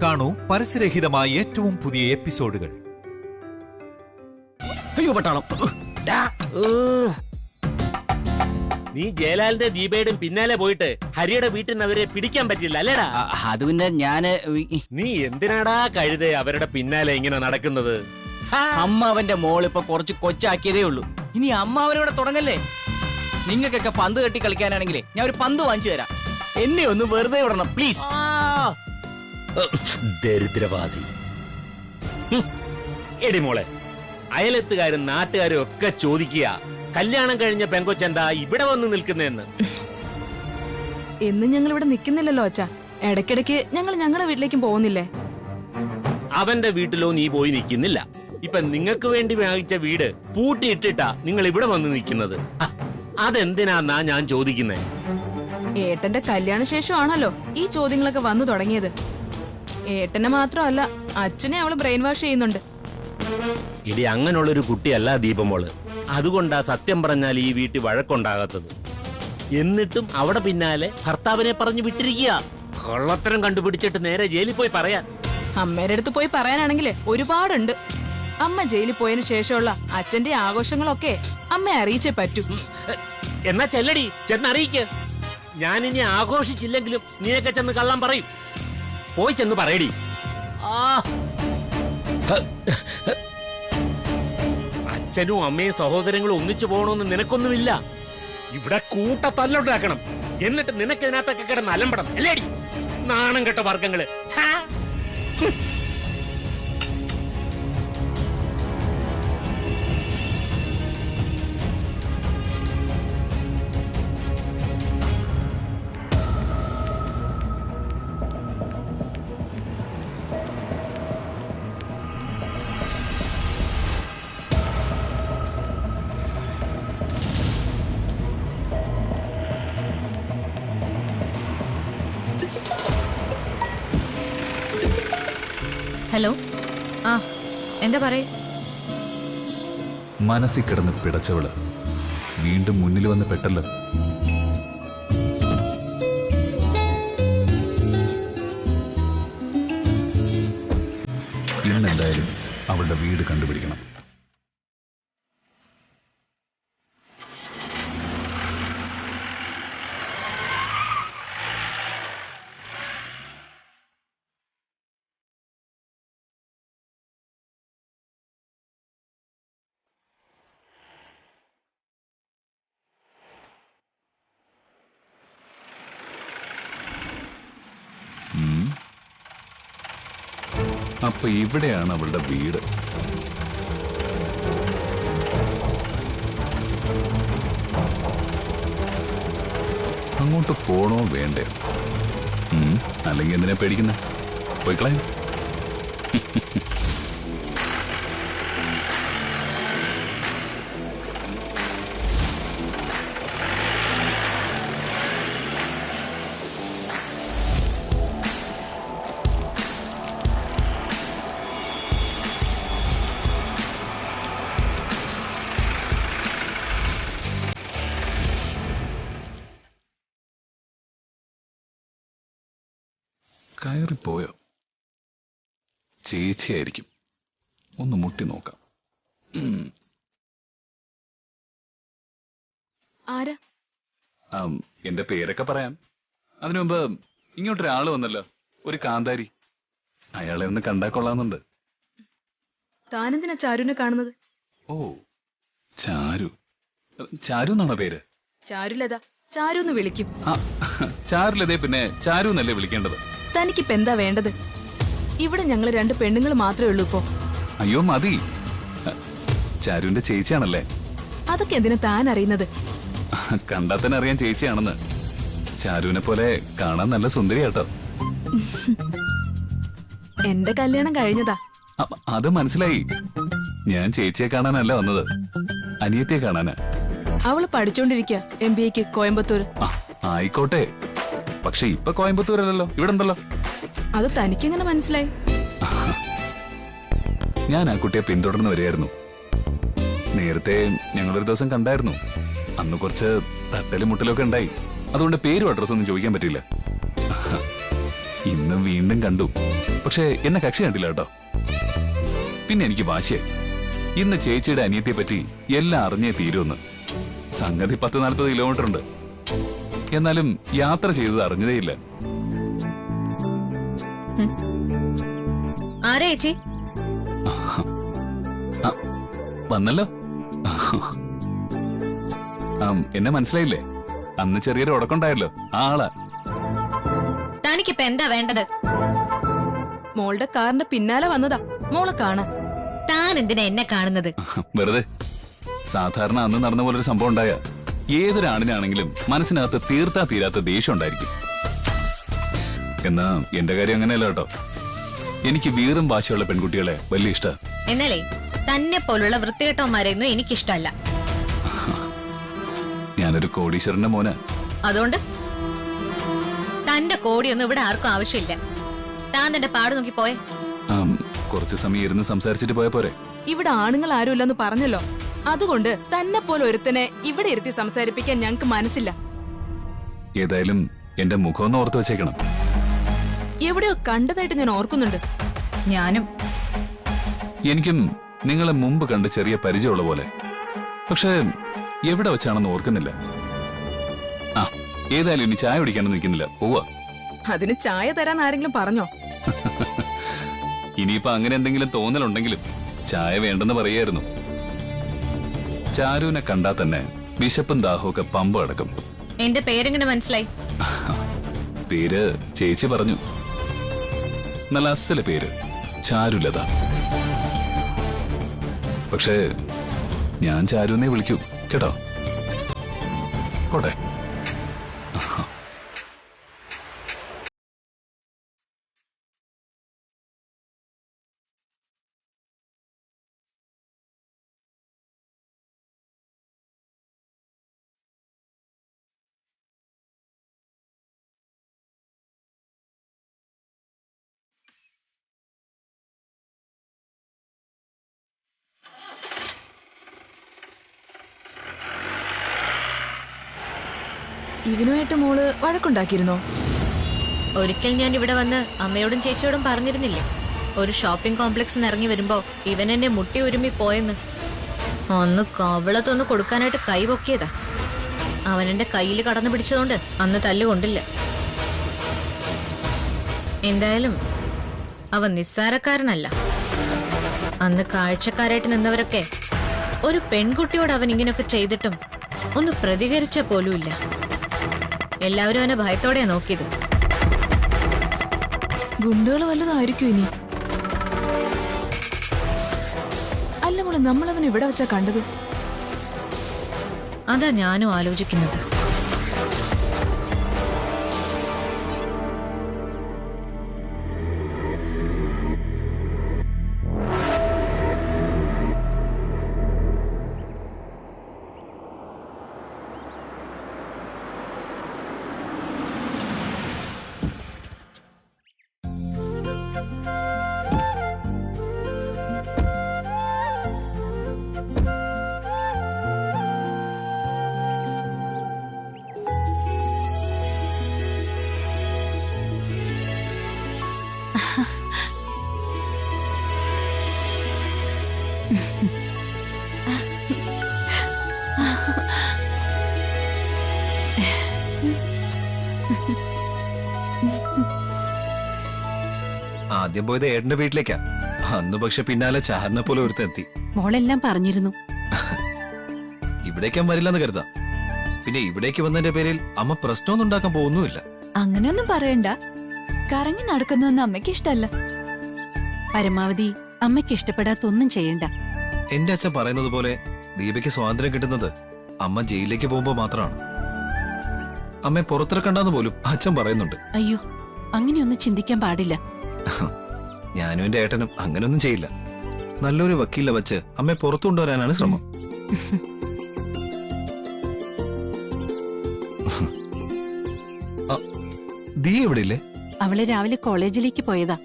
കാണൂ പരസ്യരഹിതമായ ഏറ്റവും പുതിയ എപ്പിസോഡുകൾ. അയ്യോ പട്ടാളം, നീ ജയലാലിന്റെ ദീപയുടെയും പിന്നാലെ പോയിട്ട് ഹരിയുടെ വീട്ടിൽ നിന്ന് അവരെ പിടിക്കാൻ പറ്റില്ല അല്ലേടാ? അത് പിന്നെ നീ എന്തിനാടാ കഴുതേ അവരുടെ പിന്നാലെ ഇങ്ങനെ നടക്കുന്നത്? അമ്മ അവന്റെ മോളിപ്പൊ കുറച്ച് കൊച്ചാക്കിയതേ ഉള്ളൂ. ഇനി അമ്മ അവരോടെ തുടങ്ങല്ലേ. നിങ്ങൾക്കൊക്കെ പന്ത് കെട്ടി കളിക്കാനാണെങ്കിലേ ഞാൻ ഒരു പന്ത് വാങ്ങിച്ചു തരാം. എന്നെ ഒന്ന് വെറുതെ വിടണം പ്ലീസ്. ദരിദ്രവാസി. എടി മോളെ, അയലത്തുകാരും നാട്ടുകാരും ഒക്കെ ചോദിക്കുക കല്യാണം കഴിഞ്ഞ പെങ്കൊച്ചെന്താ ഇവിടെ വന്ന് നിൽക്കുന്നതെന്ന്. എന്നും ഞങ്ങൾ ഇവിടെ നിൽക്കുന്നില്ലല്ലോ അച്ഛാ. ഇടയ്ക്കിടയ്ക്ക് ഞങ്ങൾ ഞങ്ങളുടെ വീട്ടിലേക്കും പോകുന്നില്ലേ? അവന്റെ വീട്ടിലോ നീ പോയി നിൽക്കുന്നില്ല. ഇപ്പൊ നിങ്ങൾക്ക് വേണ്ടി വാങ്ങിച്ച വീട് പൂട്ടിയിട്ടിട്ടാ നിങ്ങൾ ഇവിടെ വന്ന് നിൽക്കുന്നത്. അതെന്തിനാന്നാ ഞാൻ ചോദിക്കുന്നേ? ഏട്ടന്റെ കല്യാണ ശേഷമാണല്ലോ ഈ ചോദ്യങ്ങളൊക്കെ വന്നു തുടങ്ങിയത്. ഏട്ടനെ മാത്രമല്ല, അച്ഛനെ അവള് ബ്രെയിൻ വാഷ് ചെയ്യുന്നുണ്ട്. ഇടി അങ്ങനെയുള്ളൊരു കുട്ടിയല്ല ദീപമോള്. അതുകൊണ്ടാ സത്യം പറഞ്ഞാൽ ഈ വീട്ടിൽ വഴക്കുണ്ടാകാത്തത്. എന്നിട്ടും അവിടെ പിന്നാലെ ഭർത്താവിനെ പറഞ്ഞു വിട്ടിരിക്കുക. കള്ളത്തരം കണ്ടുപിടിച്ചിട്ട് നേരെ ജയിലിൽ പോയി പറയാൻ. അമ്മയുടെ അടുത്ത് പോയി പറയാനാണെങ്കിലേ ഒരുപാടുണ്ട്. അമ്മ ജയിലിൽ പോയതിനു ശേഷമുള്ള അച്ഛന്റെ ആഘോഷങ്ങളൊക്കെ അമ്മയെ അറിയിച്ചേ പറ്റൂ. എന്നാ ചെല്ലടി, ചെന്നറിയിക്ക്. ഞാനിനി ആഘോഷിച്ചില്ലെങ്കിലും നീയൊക്കെ ചെന്ന് കള്ളം പറയും. പോയി ചെന്ന് പറയടി. അച്ഛനും അമ്മയും സഹോദരങ്ങളും ഒന്നിച്ചു പോകണമെന്ന് നിനക്കൊന്നുമില്ല. ഇവിടെ കൂട്ടത്തല്ലുണ്ടാക്കണം. എന്നിട്ട് നിനക്ക് ഇതിനകത്തൊക്കെ കിടന്ന് അലമ്പടം അല്ലേടി? നാണം കെട്ട വർഗങ്ങള്. ഹലോ, എന്താ പറയേ? മനസ്സിൽ കിടന്ന് പിടച്ചവള് വീണ്ടും മുന്നിൽ വന്ന് പെട്ടല്ലോ. ഇന്നെന്തായാലും അവളുടെ വീട് കണ്ടുപിടിക്കണം. അപ്പൊ ഇവിടെയാണ് അവളുടെ വീട്. അങ്ങോട്ട് പോണോ വേണ്ടേ? അല്ലെങ്കിൽ എന്തിനാ പേടിക്കുന്ന? പോയിക്കളയും. കയറിപ്പോയോ? ചേച്ചിയായിരിക്കും. ഒന്ന് മുട്ടി നോക്കാം. ആരാ? എന്റെ പേരൊക്കെ പറയാം. അതിനു മുമ്പ് ഇങ്ങോട്ടൊരാള് വന്നല്ലോ, ഒരു കാന്താരി. അയാളെ ഒന്ന് കണ്ടാ കൊള്ളാന്നുണ്ട്. താനെന്തിനാ ചാരുവിനെ കാണുന്നത്? ഓ, ചാരു. ചാരു എന്നാണോ പേര്? ചാരുലത. ചാരു എന്ന് വിളിക്കും. ചാരുലതേ പിന്നെ ചാരു എന്നല്ലേ വിളിക്കേണ്ടത്? തനിക്കിപ്പ എന്താ വേണ്ടത്? ഇവിടെ ഞങ്ങള് രണ്ട് പെണ്ണുങ്ങൾ മാത്രമേ ഉള്ളൂ ഇപ്പോ. അയ്യോ മതി. ചാരുവിന്റെ ചേച്ചിയാണല്ലേ? അതൊക്കെ എന്തിനാ താൻ അറിയുന്നത്? കണ്ടാ തന്നെ അറിയാൻ ചേച്ചിയാണെന്ന്. ചാരുവിനെ പോലെ കാണാൻ നല്ല സുന്ദരിയാട്ടോ. എന്റെ കല്യാണം കഴിഞ്ഞതാ. അത് മനസ്സിലായി. ഞാൻ ചേച്ചിയെ കാണാനല്ല വന്നത്, അനിയത്തിയെ കാണാനാ. അവള് പഠിച്ചോണ്ടിരിക്കുക MBA കോയമ്പത്തൂർ. ആയിക്കോട്ടെ, പക്ഷെ ഇപ്പൊ കോയമ്പത്തൂരല്ലോ, ഇവിടെ ഉണ്ടല്ലോ. അത് തനിക്കെങ്ങനെ മനസ്സിലായി? ഞാൻ ആ കുട്ടിയെ പിന്തുടർന്ന് വരികയായിരുന്നു. നേരത്തെ ഞങ്ങളൊരു ദിവസം കണ്ടായിരുന്നു. അന്ന് കുറച്ച് തട്ടലും മുട്ടലൊക്കെ ഉണ്ടായി. അതുകൊണ്ട് പേരും അഡ്രസ്സൊന്നും ചോദിക്കാൻ പറ്റില്ല. ഇന്ന് വീണ്ടും കണ്ടു. പക്ഷെ എന്നെ കക്ഷി കണ്ടില്ല കേട്ടോ. പിന്നെ എനിക്ക് വാശിയായി. ഇന്ന് ചേച്ചിയുടെ അനിയത്തിയെ പറ്റി എല്ലാം അറിഞ്ഞേ തീരുമെന്ന്. സംഗതി 10-40 കിലോമീറ്റർ ഉണ്ട്. എന്നാലും യാത്ര ചെയ്തത് അറിഞ്ഞതേയില്ല. ആരാ ചേച്ചി? വന്നല്ലോ. എന്നെ മനസ്സിലായില്ലേ? അന്ന് ചെറിയൊരു ഉടക്കുണ്ടായല്ലോ, ആ ആളാ. തനിക്കിപ്പോ എന്താ വേണ്ടത്? മോളുടെ കാറിന്റെ പിന്നാലെ വന്നതാ മോളെ കാണാൻ. താൻ എന്തിനാ എന്നെ കാണുന്നത്? വെറുതെ. സാധാരണ അന്ന് നടന്ന പോലൊരു സംഭവം ഉണ്ടായ ഏതൊരാണിനാണെങ്കിലും മനസ്സിനകത്ത് തീർത്താ തീരാത്ത ദേഷ്യം ഉണ്ടായിരിക്കും. എന്നാ എന്റെ കാര്യം അങ്ങനെയല്ല കേട്ടോ. എനിക്ക് വീറും വാശിയുള്ള പെൺകുട്ടികളെ വലിയ ഇഷ്ട. എന്നാലേ തന്നെ പോലുള്ള വൃത്തികെട്ടവന്മാരെയൊന്നും എനിക്കിഷ്ടല്ല. ഞാനൊരു കോടീശ്വരന്റെ മോന്. അതുകൊണ്ട് തന്റെ കോടിയൊന്നും ഇവിടെ ആർക്കും ആവശ്യമില്ല. താൻ തന്റെ പാട് നോക്കി പോയെ. കുറച്ച് സമയം ഇരുന്ന് സംസാരിച്ചിട്ട് പോയ പോരെ? ഇവിടെ ആണുങ്ങൾ ആരുമില്ലെന്ന് പറഞ്ഞല്ലോ. അതുകൊണ്ട് തന്നെ പോലെ ഒരുത്തനെ ഇവിടെ ഇരുത്തി സംസാരിപ്പിക്കാൻ ഞങ്ങക്ക് മനസ്സില്ല. ഏതായാലും എന്റെ മുഖമൊന്ന് ഓർത്ത് വെച്ചേക്കണം. എവിടെയോ കണ്ടതായിട്ട് ഞാൻ ഓർക്കുന്നുണ്ട്. ഞാനും. എനിക്കും നിങ്ങളെ മുമ്പ് കണ്ട് ചെറിയ പരിചയമുള്ള പോലെ. പക്ഷെ എവിടെ വെച്ചാണെന്ന് ഓർക്കുന്നില്ല. ഏതായാലും ഇനി ചായ കുടിക്കാനൊന്നും നിൽക്കുന്നില്ല, പോവാ. അതിന് ചായ തരാൻ ആരെങ്കിലും പറഞ്ഞോ? ഇനിയിപ്പോ അങ്ങനെ എന്തെങ്കിലും തോന്നലുണ്ടെങ്കിലും ചായ വേണ്ടെന്ന് പറയായിരുന്നു. ചാരുവിനെ കണ്ടാ തന്നെ വിശപ്പും ദാഹമൊക്കെ പമ്പ അടക്കും. എന്റെ പേരെങ്ങനെ മനസ്സിലായി? പേര് ചേച്ചി പറഞ്ഞു. നല്ല അസല പേര്, ചാരുലത. പക്ഷേ ഞാൻ ചാരുവിനെ വിളിക്കൂ കേട്ടോ. കോട്ടെ. ഇവനുമായിട്ട് മോള് വഴക്കുണ്ടാക്കിയിരുന്നോ? ഒരിക്കൽ ഞാൻ ഇവിടെ വന്ന് അമ്മയോടും ചേച്ചിയോടും പറഞ്ഞിരുന്നില്ലേ, ഒരു ഷോപ്പിംഗ് കോംപ്ലക്സിൽ ഇറങ്ങി വരുമ്പോ ഇവൻ എന്നെ മുട്ടി ഒരുമ്മി പോയെന്ന്. അന്ന് കവിളത്തൊന്ന് കൊടുക്കാനായിട്ട് കൈ പൊക്കിയതാ. അവൻ എന്റെ കയ്യിൽ കടന്നു പിടിച്ചതുകൊണ്ട് അന്ന് തല്ലുകൊണ്ടില്ല. എന്തായാലും അവൻ നിസ്സാരക്കാരനല്ല. അന്ന് കാഴ്ചക്കാരായിട്ട് നിന്നവരൊക്കെ ഒരു പെൺകുട്ടിയോട് അവൻ ഇങ്ങനെയൊക്കെ ചെയ്തിട്ടും ഒന്ന് പ്രതികരിച്ച പോലുമില്ല. എല്ലാവരും അവനെ ഭയത്തോടെയാ നോക്കിയത്. ഗുണ്ടകൾ വല്ലതായിരിക്കും ഇനി. അല്ല മോളെ, നമ്മളവൻ ഇവിടെ വെച്ചാ കണ്ടത്? അതാ ഞാനും ആലോചിക്കുന്നത്. ആദ്യം പോയത് ഏട്ടന്റെ വീട്ടിലേക്കാ. അന്ന് പക്ഷെ പിന്നാലെ ചാറിനെ പോലെ ഒരുത്തെത്തി. മോളെല്ലാം പറഞ്ഞിരുന്നു. ഇവിടേക്കാൻ വരില്ലെന്ന് കരുതാം. പിന്നെ ഇവിടേക്ക് വന്നതിന്റെ പേരിൽ അമ്മ പ്രശ്നമൊന്നും ഉണ്ടാക്കാൻ പോകുന്നുമില്ല. അങ്ങനെയൊന്നും പറയണ്ട. കറങ്ങി നടക്കുന്നൊന്നും അമ്മയ്ക്ക് ഇഷ്ടല്ല. പരമാവധി അമ്മയ്ക്ക് ഇഷ്ടപ്പെടാത്തൊന്നും ചെയ്യണ്ട. എന്റെ അച്ഛൻ പറയുന്നത് പോലെ ദീപയ്ക്ക് സ്വാതന്ത്ര്യം കിട്ടുന്നത് അമ്മ ജയിലിലേക്ക് പോകുമ്പോ മാത്രമാണ്. അമ്മയെ പുറത്തിറക്കണ്ടെന്ന് പോലും അച്ഛൻ പറയുന്നുണ്ട്. അയ്യോ, അങ്ങനെയൊന്നും ചിന്തിക്കാൻ പാടില്ല. ഞാനും എന്റെ ഏട്ടനും അങ്ങനെയൊന്നും ചെയ്യില്ല. നല്ലൊരു വക്കീലിനെ വെച്ച് അമ്മയെ പുറത്തു കൊണ്ടുവരാനാണ് ശ്രമം. ദീ എവിടെ ഇല്ലേ? അവള് രാവിലെ കോളേജിലേക്ക് പോയതാ.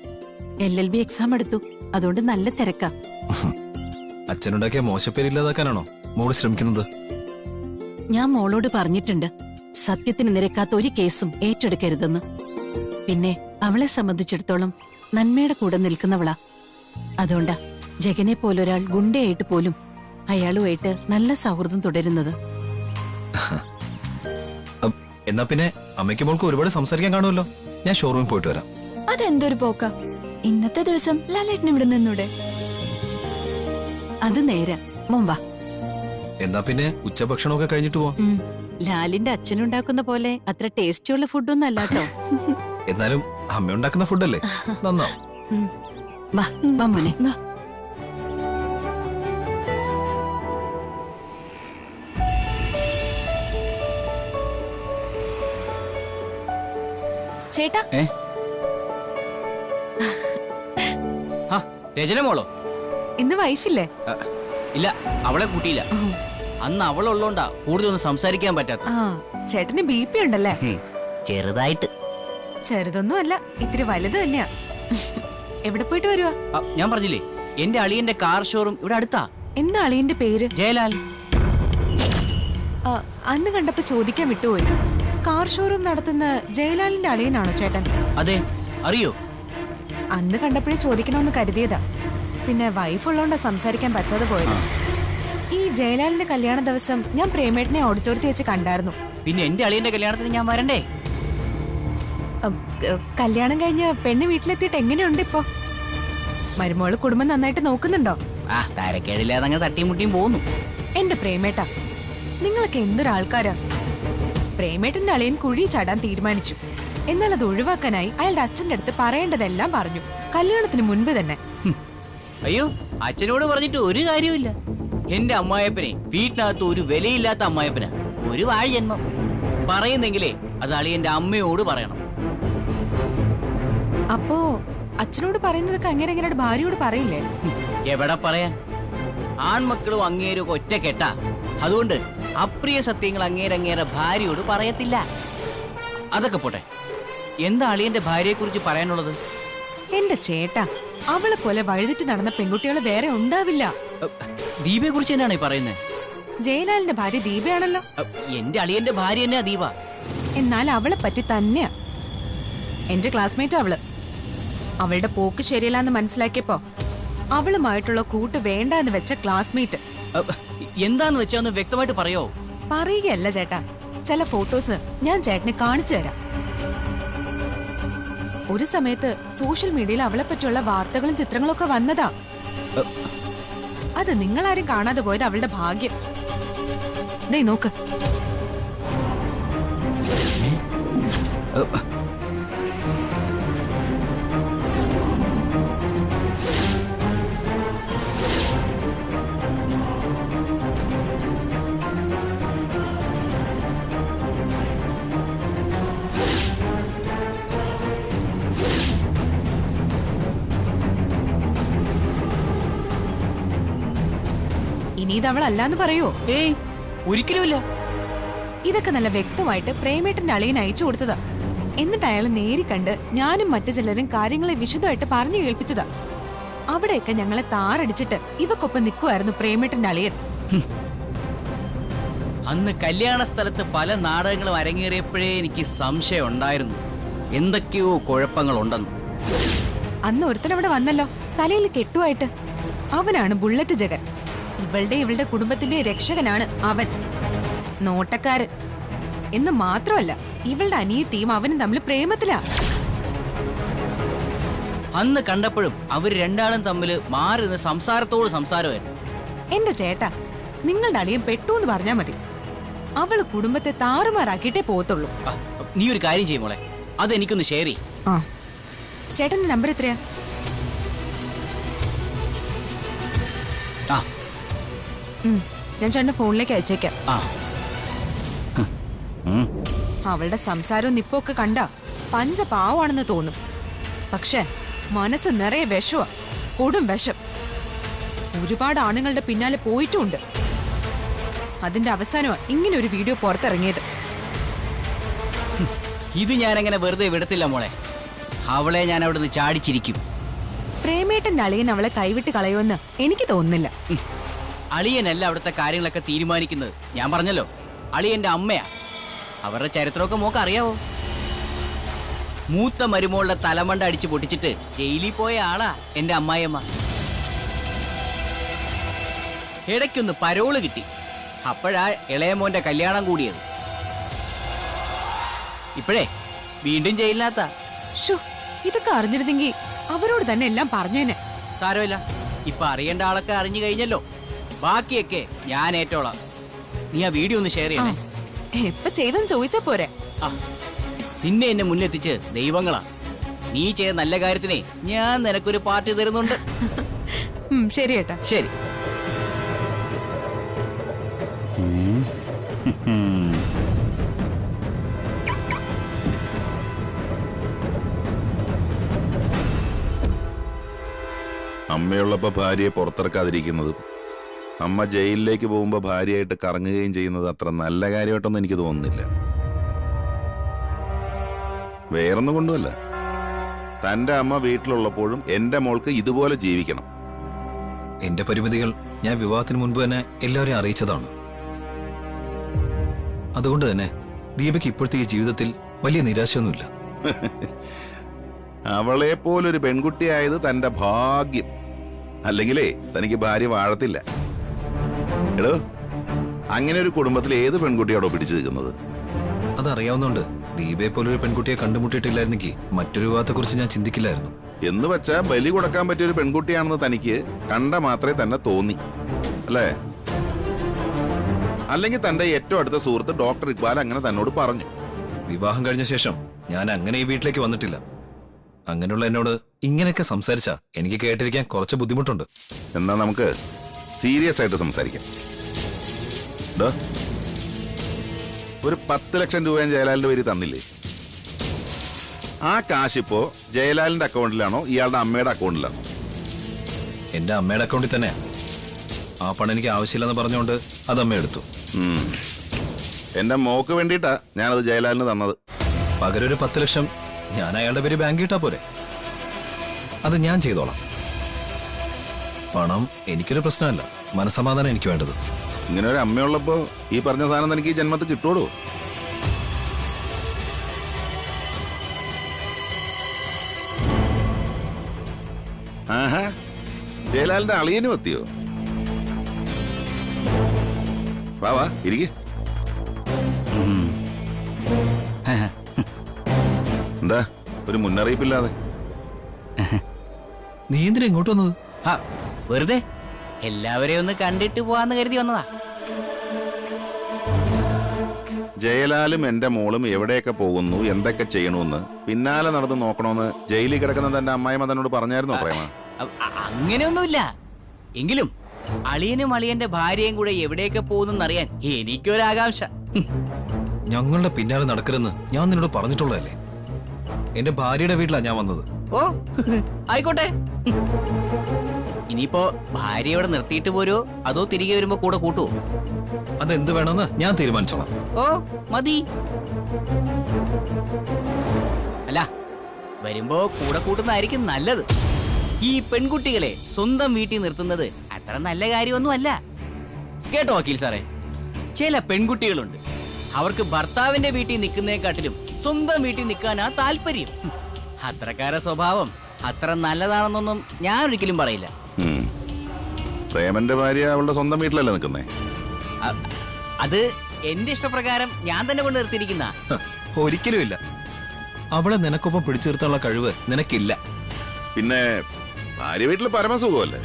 LLB എക്സാം എടുത്തു. അതുകൊണ്ട് നല്ല തിരക്കാ. അച്ഛനുണ്ടാക്കിയ മോശപ്പേരില്ലാതാക്കാനാണോ മോള് ശ്രമിക്കുന്നത്? ഞാൻ മോളോട് പറഞ്ഞിട്ടുണ്ട്, സത്യത്തിന് നിരക്കാത്ത ഒരു കേസും ഏറ്റെടുക്കരുതെന്ന്. പിന്നെ അവളെ സംബന്ധിച്ചിടത്തോളം നന്മയുടെ കൂടെ നിൽക്കുന്നവളാ. അതുകൊണ്ടാ ജഗനെ പോലൊരാൾ ഗുണ്ടയായിട്ട് പോലും അയാളുമായിട്ട് നല്ല സൗഹൃദം തുടരുന്നത്. എന്നാ പിന്നെ അമ്മയ്ക്ക് മോൾക്ക് ഒരുപാട് സംസാരിക്കാൻ കാണുമല്ലോ. ഞാൻ ഷോറൂമിൽ പോയിട്ട് വരാം. അതെന്തൊരു പോക്ക. ഇന്നത്തെ ദിവസം ലാലേട്ടൻ ഇവിടെ നിന്നൂടെ? അത് നേരെ മുമ്പാ. എന്നാ പിന്നെ ഉച്ചഭക്ഷണമൊക്കെ കഴിഞ്ഞിട്ട് പോവാം. ലാലിന്റെ അച്ഛനുണ്ടാക്കുന്ന പോലെ അത്ര ടേസ്റ്റിയുള്ള ഫുഡൊന്നും അല്ലാട്ടോ. എന്നാലും അമ്മ ഉണ്ടാക്കുന്ന ഫുഡല്ലേ, നന്നാവും. വാ വാ മോനെ. ചേട്ടാ രചന മോളോ? ഇന്ന് വൈഫില്ലേ? ഇല്ല, അവളെ കൂട്ടിയില്ല. അന്ന് അവളുള്ളോണ്ടാ കൂടുതലൊന്നും സംസാരിക്കാൻ പറ്റാത്ത. ആ ചേട്ടന് BP ഉണ്ടല്ലേ? ചെറുതായിട്ട്. ചെറുതൊന്നും അല്ല, ഇത്തിരി വലുത് തന്നെയാ. എവിടെ പോയിട്ട് വരുവാ? ഞാൻ പറഞ്ഞില്ലേ, എന്റെ അളിയന്റെ കാർ ഷോറൂം ഇവിടെ അടുത്താ. എന്താ അളിയന്റെ പേര്? ജയലാൽ. അന്ന് കണ്ടപ്പോ ചോദിക്കാൻ വിട്ടുപോയി. കാർ ഷോറൂം നടത്തുന്ന ജയലാലിന്റെ അളിയനാണോ ചേട്ടൻ? അതെ, അറിയോ? അന്ന് കണ്ടപ്പോഴേ ചോദിക്കണമെന്ന് കരുതിയതാ. പിന്നെ വൈഫ് ഉള്ളോണ്ടാ സംസാരിക്കാൻ പറ്റാതെ പോയത്. ഈ ജയലാലിന്റെ കല്യാണ ദിവസം ഞാൻ പ്രേമേട്ടനെ ഓഡിറ്റോറിയത്തിൽ വെച്ച് കണ്ടായിരുന്നു. പിന്നെ എന്റെ അളിയന്റെ കല്യാണത്തിന് ഞാൻ വരണ്ടേ? കല്യാണം കഴിഞ്ഞ് പെണ്ണ് വീട്ടിലെത്തിയിട്ട് എങ്ങനെയുണ്ട് ഇപ്പൊ? മരുമോള് കുടുംബം നന്നായിട്ട് നോക്കുന്നുണ്ടോ? തരക്കേടില്ലാതെ അങ്ങനെ തട്ടിയും മുട്ടിയും പോകുന്നു. എന്റെ പ്രേമേട്ട, നിങ്ങളൊക്കെ എന്തൊരാൾക്കാരാ. പ്രേമേട്ടന്റെ അളിയൻ കുഴി ചാടാൻ തീരുമാനിച്ചു. എന്നാൽ അത് ഒഴിവാക്കാനായി അയാളുടെ അച്ഛന്റെ അടുത്ത് പറയേണ്ടതെല്ലാം പറഞ്ഞു, കല്യാണത്തിന് മുൻപ് തന്നെ. അയ്യോ, അച്ഛനോട് പറഞ്ഞിട്ട് ഒരു കാര്യമില്ല. എന്റെ അമ്മായപ്പനെ വീട്ടിനകത്ത് ഒരു വിലയില്ലാത്ത അമ്മായപ്പന, ഒരു വാഴ ജന്മം. പറയുന്നെങ്കിലേ അത് അളിയന്റെ അമ്മയോട് പറയണം. അപ്പോ അച്ഛനോട് പറയുന്നതൊക്കെ അങ്ങേരെ ഭാര്യയോട് പറയില്ലേ? എവിടെ പറയാൻ? ആൺമക്കളും അങ്ങേരും ഒറ്റ കെട്ടാ. അതുകൊണ്ട് അപ്രിയ സത്യങ്ങൾ അങ്ങേരങ്ങേറെ ഭാര്യയോട് പറയത്തില്ല. അതൊക്കെ പോട്ടെ, എന്താ അളിയന്റെ ഭാര്യയെ കുറിച്ച് പറയാനുള്ളത്? എന്റെ ചേട്ടാ, അവളെ പോലെ വഴുതിട്ട് നടന്ന പെൺകുട്ടികളെ വേറെ ഉണ്ടാവില്ല. ദീപയെ കുറിച്ച് തന്നെയാണ് ഈ പറയുന്നത്. ജയലാലിന്റെ ഭാര്യ ദീപയാണല്ലോ. എന്റെ അളിയന്റെ ഭാര്യ തന്നെയാ ദീപ. എന്നാൽ അവളെ പറ്റി തന്നെയാ. എന്റെ ക്ലാസ്മേറ്റ് അവള്. അവളുടെ പോക്ക് ശരിയല്ലാന്ന് മനസ്സിലാക്കിയപ്പോ അവളുമായിട്ടുള്ള കൂട്ട് വേണ്ട എന്ന് വെച്ച ക്ലാസ്മേറ്റ്. എന്താന്ന് വെച്ചാ ഒന്ന് വ്യക്തമായിട്ട് പറയോ? പറയുകയല്ല ചേട്ടാ, ചില ഫോട്ടോസ് ഞാൻ ചേട്ടന് കാണിച്ചു തരാം. ഒരു സമയത്ത് സോഷ്യൽ മീഡിയയിൽ അവളെ പറ്റിയുള്ള വാർത്തകളും ചിത്രങ്ങളും ഒക്കെ വന്നതാ. അത് നിങ്ങളാരും കാണാതെ പോയത് അവളുടെ ഭാഗ്യം. ദേ നോക്ക്. ഇനി ഇതവളല്ലാന്ന് പറയോ? ഏയ്, ഒരിക്കലുമില്ല. ഇതൊക്കെ നല്ല വ്യക്തമായിട്ട് പ്രേമേട്ടന്റെ അളിയൻ അയച്ചു കൊടുത്തതാ. എന്നിട്ട് അയാൾ നേരി കണ്ട് ഞാനും മറ്റു ചിലരും കാര്യങ്ങളെ വിശദമായിട്ട് പറഞ്ഞു കേൾപ്പിച്ചതാ. അവിടെയൊക്കെ ഞങ്ങളെ താറടിച്ചിട്ട് ഇവക്കൊപ്പം നിൽക്കുമായിരുന്നു പ്രേമേട്ടന്റെ അളിയൻ. അന്ന് കല്യാണ സ്ഥലത്ത് പല നാടകങ്ങളും അരങ്ങേറിയപ്പോഴേ എനിക്ക് സംശയം ഉണ്ടായിരുന്നു, എന്തൊക്കെയോ കുഴപ്പങ്ങളുണ്ടെന്ന്. അന്ന് ഒരുത്തനവിടെ വന്നല്ലോ, തലയിൽ കെട്ടുമായിട്ട്. അവനാണ് ബുള്ളറ്റ് ജഗൻ. ഇവളുടെ കുടുംബത്തിന്റെ രക്ഷകനാണ് അവൻ. നോട്ടക്കാരൻ എന്ന് മാത്രമല്ല, ഇവളുടെ അനിയത്തിയും അവനും തമ്മിൽ പ്രേമത്തിലാ. അന്ന് കണ്ടപ്പോഴും അവർ രണ്ടാളും തമ്മിൽ മാറി നിന്ന് സംസാരത്തോട് സംസാരമായിരുന്നു. എന്റെ ചേട്ടാ, നിങ്ങളുടെ അളിയൻ പെട്ടു എന്ന് പറഞ്ഞാ മതി. അവള് കുടുംബത്തെ താറുമാറാക്കിയിട്ടേ പോകത്തുള്ളൂ. നീ ഒരു കാര്യം ചെയ്യും മോളെ, അതെനിക്കൊന്ന് ഷെയർ ചെയ്യും. ചേട്ടന്റെ നമ്പർ എത്രയാ? ഞാൻ ചേട്ടന്റെ ഫോണിലേക്ക് അയച്ചേക്കാം. അവളുടെ സംസാരവും നിപ്പൊക്കെ കണ്ട പഞ്ചപാവാണെന്ന് തോന്നും. പക്ഷെ മനസ്സ് നിറയെ വിഷമാ, കൊടും വിഷം. ഒരുപാട് ആണുങ്ങളുടെ പിന്നാലെ പോയിട്ടുമുണ്ട്. അതിന്റെ അവസാനമാ ഇങ്ങനെ ഒരു വീഡിയോ പുറത്തിറങ്ങിയത്. ഇത് ഞാനങ്ങനെ വെറുതെ വിടത്തില്ല മോളെ. അവളെ ഞാൻ അവിടെ നിന്ന് ചാടിച്ചിരിക്കും. പ്രേമേട്ടന്റെ അളിയൻ അവളെ കൈവിട്ട് കളയുമെന്ന് എനിക്ക് തോന്നുന്നില്ല. അളിയനല്ല അവിടുത്തെ കാര്യങ്ങളൊക്കെ തീരുമാനിക്കുന്നത്. ഞാൻ പറഞ്ഞല്ലോ, അളിയന്റെ അമ്മയാ. അവരുടെ ചരിത്രമൊക്കെ മോക്ക് അറിയാവോ? മൂത്ത മരുമോളുടെ തലമണ്ട അടിച്ചു പൊട്ടിച്ചിട്ട് ജയിലിൽ പോയ ആളാ എന്റെ അമ്മായിയമ്മ. ഇടയ്ക്കൊന്ന് പരോള് കിട്ടി. അപ്പോഴാ ഇളയമോന്റെ കല്യാണം കൂടിയത്. ഇപ്പോഴേ വീണ്ടും ജയിലിനകത്താ. ഷോ, ഇതൊക്കെ അറിഞ്ഞിരുന്നെങ്കിൽ അവരോട് തന്നെ എല്ലാം പറഞ്ഞേനെ. സാരമില്ല, ഇപ്പൊ അറിയേണ്ട ആളൊക്കെ അറിഞ്ഞു കഴിഞ്ഞല്ലോ. ബാക്കിയൊക്കെ ഞാൻ ഏറ്റോളാം. നീ ആ വീഡിയോ ഒന്ന് ഷെയർ ചെയ്യണേ. എപ്പ ചെയ്തെന്ന് ചോദിച്ചാ പോരെ. ആ, നിന്നെ എന്നെ മുന്നെത്തിച്ച് ദൈവങ്ങളാ. നീ ചെയ്ത നല്ല കാര്യത്തിനെ ഞാൻ നിനക്കൊരു പാർട്ടി തരുന്നുണ്ട്. ശരി ഏട്ടാ. ശരി. അമ്മയുള്ളപ്പോൾ ഭാര്യയെ പുറത്തിറക്കാതിരിക്കുന്നതും അമ്മ ജയിലിലേക്ക് പോകുമ്പോൾ ഭാര്യയായിട്ട് കറങ്ങുകയും ചെയ്യുന്നത് അത്ര നല്ല കാര്യമായിട്ടൊന്നും എനിക്ക് തോന്നുന്നില്ല. വേറൊന്നും കൊണ്ടുമല്ല, തൻ്റെ അമ്മ വീട്ടിലുള്ളപ്പോഴും എൻ്റെ മോൾക്ക് ഇതുപോലെ ജീവിക്കണം. എന്റെ പരിമിതികൾ ഞാൻ വിവാഹത്തിന് മുൻപ് തന്നെ എല്ലാവരെയും അറിയിച്ചതാണ്. അതുകൊണ്ട് തന്നെ ദീപയ്ക്ക് ഇപ്പോഴത്തെ ഈ ജീവിതത്തിൽ വലിയ നിരാശയൊന്നുമില്ല. അവളെ പോലൊരു പെൺകുട്ടിയായത് തൻ്റെ ഭാഗ്യം. അല്ലെങ്കിലേ തനിക്ക് ഭാര്യ വാഴത്തില്ല. എടോ, അങ്ങനെ ഒരു കുടുംബത്തിൽ ഏത് പെൺകുട്ടിയാണോ പിടിച്ചു നിൽക്കുന്നത്? അതറിയാവുന്നതുകൊണ്ട് ദീപയെ പോലൊരു പെൺകുട്ടിയെ കണ്ടുമുട്ടിയിട്ടില്ലായിരുന്നെങ്കിൽ മറ്റൊരു വിവാഹത്തെക്കുറിച്ച് ഞാൻ ചിന്തിക്കില്ലായിരുന്നു. എന്ന് വെച്ചാ ബലി കൊടുക്കാൻ പറ്റിയൊരു പെൺകുട്ടിയാണെന്ന് തനിക്ക് കണ്ട മാത്രമേ തന്നെ തോന്നി അല്ലേ? അല്ലെങ്കിൽ തന്റെ ഏറ്റവും അടുത്ത സുഹൃത്ത് ഡോക്ടർ ഇക്ബാൽ അങ്ങനെ തന്നോട് പറഞ്ഞു. വിവാഹം കഴിഞ്ഞ ശേഷം ഞാൻ അങ്ങനെ ഈ വീട്ടിലേക്ക് വന്നിട്ടില്ല. അങ്ങനെയുള്ള എന്നോട് ഇങ്ങനെയൊക്കെ സംസാരിച്ചാ എനിക്ക് കേട്ടിരിക്കാൻ കുറച്ച് ബുദ്ധിമുട്ടുണ്ട്. എന്നാ നമുക്ക് സീരിയസ് ആയിട്ട് സംസാരിക്കാം. ഒരു 10 ലക്ഷം രൂപ ജയലാലിന്റെ പേര് തന്നില്ലേ? ആ കാശിപ്പോ ജയലാലിന്റെ അക്കൗണ്ടിലാണോ ഇയാളുടെ അമ്മയുടെ അക്കൗണ്ടിലാണോ? എന്റെ അമ്മയുടെ അക്കൗണ്ടിൽ തന്നെ. ആ പണം എനിക്ക് ആവശ്യമില്ലെന്ന് പറഞ്ഞുകൊണ്ട് അത് അമ്മ എടുത്തു. എന്റെ മോക്ക് വേണ്ടിയിട്ടാ ഞാനത് ജയലാലിന് തന്നത്. പകരം ഒരു 10 ലക്ഷം ഞാൻ അയാളുടെ പേര് ബാങ്കിൽ ഇട്ടാ പോരെ? അത് ഞാൻ ചെയ്തോളാം. പണം എനിക്കൊരു പ്രശ്നമല്ല, മനസ്സമാധാനം എനിക്ക് വേണ്ടത്. ഇങ്ങനെ ഒരു അമ്മയുള്ളപ്പോ ഈ പറഞ്ഞ സാധനം എനിക്ക് ഈ ജന്മത്തിൽ കിട്ടുവോ? ആഹാ, ജയലാലിന്റെ അളിയനും എത്തിയോ? വാ വാ, ഇരിക്ക്. എന്താ ഒരു മുന്നറിയിപ്പില്ലാതെ? നീ എന്തിനാ ഇങ്ങോട്ട് വന്നത്? വെറുതെ എല്ലാവരെയും ഒന്ന് കണ്ടിട്ട് പോവാന്ന് കരുതി വന്നതാ. ജയലാലും എന്റെ മോളും എവിടെയൊക്കെ പോകുന്നു, എന്തൊക്കെ ചെയ്യണമെന്ന് പിന്നാലെ നടന്ന് നോക്കണമെന്ന് ജയിലിൽ കിടക്കുന്ന തന്റെ അമ്മായിമ്മ തന്നോട് പറഞ്ഞായിരുന്നോ പ്രേമ? അങ്ങനെയൊന്നുമില്ല. എങ്കിലും അളിയനും അളിയന്റെ ഭാര്യയും കൂടെ എവിടെയൊക്കെ പോകുന്നറിയാൻ എനിക്കൊരാകാംക്ഷ. ഞങ്ങളുടെ പിന്നാലെ നടക്കരുതെന്ന് ഞാൻ നിന്നോട് പറഞ്ഞിട്ടുള്ളതല്ലേ? എന്റെ ഭാര്യയുടെ വീട്ടിലാ ഞാൻ വന്നത്. ഓ, ആയിക്കോട്ടെ. ഇനിയിപ്പോ ഭാര്യ ഇവിടെ നിർത്തിയിട്ട് പോരോ അതോ തിരികെ വരുമ്പോ കൂടെ കൂട്ടുവോ? അതെന്ത് വേണമെന്ന് ഞാൻ തീരുമാനിച്ചോളാം. ഓ, മതി. അല്ല, വരുമ്പോ കൂടെ കൂട്ടുന്നതായിരിക്കും നല്ലത്. ഈ പെൺകുട്ടികളെ സ്വന്തം വീട്ടിൽ നിർത്തുന്നത് അത്ര നല്ല കാര്യമൊന്നും അല്ല. കേട്ടോ വക്കീൽ സാറേ, ചില പെൺകുട്ടികളുണ്ട്, അവർക്ക് ഭർത്താവിന്റെ വീട്ടിൽ നിൽക്കുന്നതിനെക്കാട്ടിലും സ്വന്തം വീട്ടിൽ നിൽക്കാനാ താല്പര്യം. അത്രക്കാരെ സ്വഭാവം അത്ര നല്ലതാണെന്നൊന്നും ഞാൻ ഒരിക്കലും പറയില്ല. പ്രേമന്റെ ഭാര്യ അവളുടെ സ്വന്തം വീട്ടിലല്ലേ നിൽക്കുന്നേ? അത് എന്റെ ഇഷ്ടപ്രകാരം ഞാൻ തന്നെ കൊണ്ട് നിർത്തിയിരിക്കുന്ന. ഒരിക്കലും ഇല്ല. അവളെ നിനക്കൊപ്പം പിടിച്ചു നിർത്താനുള്ള കഴിവ് നിനക്കില്ല. പിന്നെ ഭാര്യ വീട്ടിൽ പരമസുഖമല്ലേ?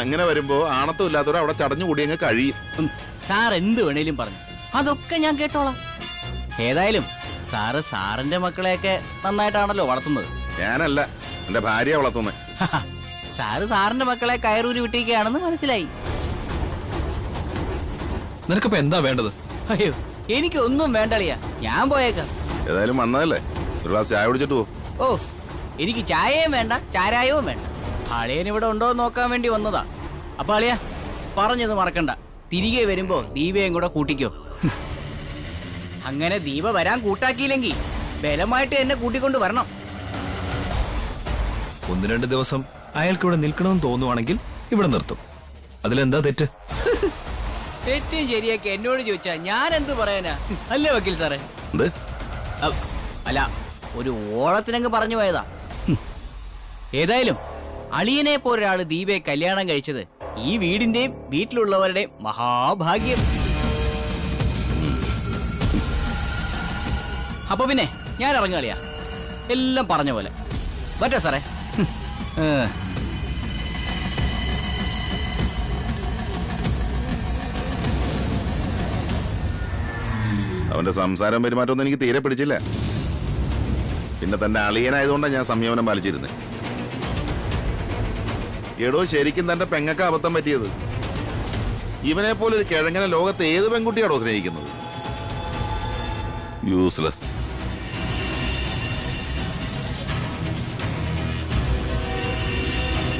അങ്ങനെ വരുമ്പോ ആണത്തും ഇല്ലാത്തവർ അവിടെ ചടഞ്ഞു കൂടി അങ്ങ് കഴിയും. സാർ എന്ത് വേണേലും പറഞ്ഞു, അതൊക്കെ ഞാൻ കേട്ടോളാം. ഏതായാലും സാറിന്റെ മക്കളെയൊക്കെ നന്നായിട്ടാണല്ലോ വളർത്തുന്നത്. ഞാനല്ല, എന്റെ ഭാര്യ വളർത്തുന്നത്. സാറിന്റെ മക്കളെ കയറൂരി വിട്ടിരിക്കുകയാണെന്ന് മനസ്സിലായി. നിനക്കിപ്പോ എന്താ വേണ്ടത്? അയ്യോ, എനിക്കൊന്നും വേണ്ടളിയാ, ഞാൻ പോയേക്കാം. ഏതായാലും വന്നതല്ലേ, ഒരു ഗ്ലാസ് ചായ കുടിച്ചിട്ട് പോ. ഓ, എനിക്ക് ചായയും വേണ്ട ചാരായവും വേണ്ട. അളിയൻ ഇവിടെ ഉണ്ടോ എന്ന് നോക്കാൻ വേണ്ടി വന്നതാ. അപ്പൊ അളിയ പറഞ്ഞത് മറക്കണ്ട, തിരികെ വരുമ്പോ ദീപയും കൂടെ കൂട്ടിക്കോ. അങ്ങനെ ദീപ വരാൻ കൂട്ടാക്കിയില്ലെങ്കിൽ ബലമായിട്ട് എന്നെ കൂട്ടിക്കൊണ്ട് വരണം. 1-2 ദിവസം അയാൾക്ക് ഇവിടെ നിൽക്കണമെന്ന് തോന്നുവാണെങ്കിൽ ഇവിടെ നിർത്തും. അതിലെന്താ തെറ്റ്? തെറ്റും ശരിയൊക്കെ എന്നോട് ചോദിച്ചാ ഞാൻ എന്ത് പറയാനാ? അല്ലേ വക്കീൽ സാറേ? എന്ത്? അല്ല, ഒരു ഓളത്തിനങ്ങ് പറഞ്ഞു പോയതാ. ഏതായാലും അളിയനെ പോലൊരാള് ദീപയെ കല്യാണം കഴിച്ചത് ഈ വീടിന്റെയും വീട്ടിലുള്ളവരുടെയും മഹാഭാഗ്യം. അപ്പൊ പിന്നെ ഞാൻ ഇറങ്ങാളിയാ, എല്ലാം പറഞ്ഞ പോലെ. പറ്റോ സാറേ? അവന്റെ സംസാരം പെരുമാറ്റമൊന്നും എനിക്ക് തീരെ പിടിച്ചില്ല. പിന്നെ തന്റെ അളിയനായതുകൊണ്ടാണ് ഞാൻ സംയമനം പാലിച്ചിരുന്നത്. എടോ, ശരിക്കും തന്റെ പെങ്ങക്ക അബദ്ധം പറ്റിയത്. ഇവനെ പോലെ ഒരു കിഴങ്ങനെ ലോകത്ത് ഏത് പെൺകുട്ടിയാണോ സ്നേഹിക്കുന്നത്? യൂസ്ലെസ്.